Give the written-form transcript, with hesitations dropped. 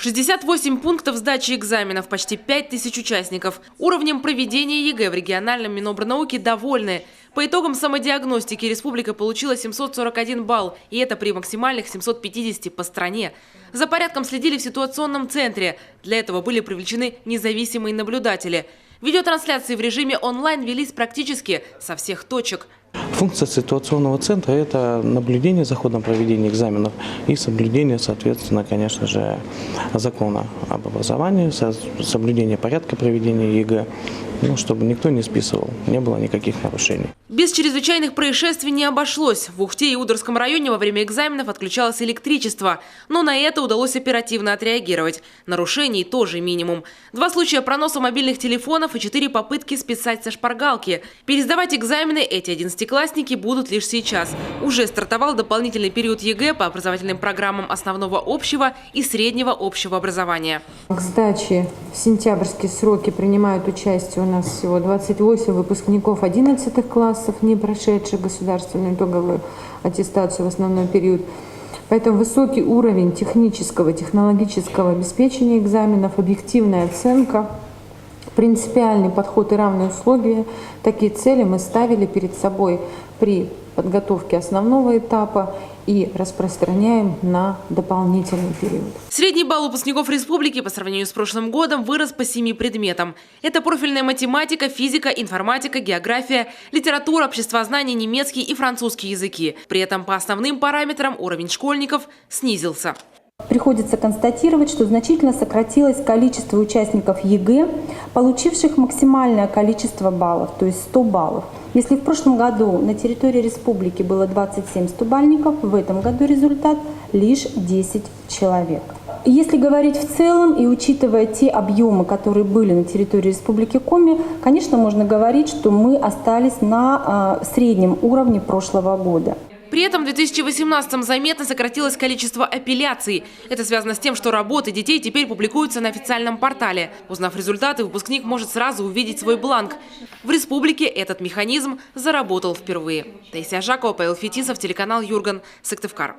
68 пунктов сдачи экзаменов, почти 5000 участников. Уровнем проведения ЕГЭ в региональном Минобрнауки довольны. По итогам самодиагностики республика получила 741 балл, и это при максимальных 750 по стране. За порядком следили в ситуационном центре. Для этого были привлечены независимые наблюдатели. Видеотрансляции в режиме онлайн велись практически со всех точек. Функция ситуационного центра – это наблюдение за ходом проведения экзаменов и соблюдение, соответственно, конечно же, закона об образовании, соблюдение порядка проведения ЕГЭ, чтобы никто не списывал, не было никаких нарушений. Без чрезвычайных происшествий не обошлось. В Ухте и Удырском районе во время экзаменов отключалось электричество, но на это удалось оперативно отреагировать. Нарушений тоже минимум. 2 случая проноса мобильных телефонов и 4 попытки списать со шпаргалки. Пересдавать экзамены эти 11-классники будут лишь сейчас. Уже стартовал дополнительный период ЕГЭ по образовательным программам основного общего и среднего общего образования. К сдаче в сентябрьские сроки принимают участие у нас всего 28 выпускников 11 классов, не прошедших государственную итоговую аттестацию в основной период. Поэтому высокий уровень технического, технологического обеспечения экзаменов, объективная оценка, принципиальный подход и равные условия. Такие цели мы ставили перед собой при подготовке основного этапа и распространяем на дополнительный период. Средний балл выпускников республики по сравнению с прошлым годом вырос по 7 предметам. Это профильная математика, физика, информатика, география, литература, обществознание, немецкий и французский языки. При этом по основным параметрам уровень школьников снизился. Приходится констатировать, что значительно сократилось количество участников ЕГЭ, получивших максимальное количество баллов, то есть 100 баллов. Если в прошлом году на территории республики было 27 100-бальников, в этом году результат лишь 10 человек. Если говорить в целом и учитывая те объемы, которые были на территории Республики Коми, конечно, можно говорить, что мы остались на среднем уровне прошлого года. При этом в 2018-м заметно сократилось количество апелляций. Это связано с тем, что работы детей теперь публикуются на официальном портале. Узнав результаты, выпускник может сразу увидеть свой бланк. В республике этот механизм заработал впервые. Таисия Жакова, Павел Фетисов, телеканал Юрган, Сыктывкар.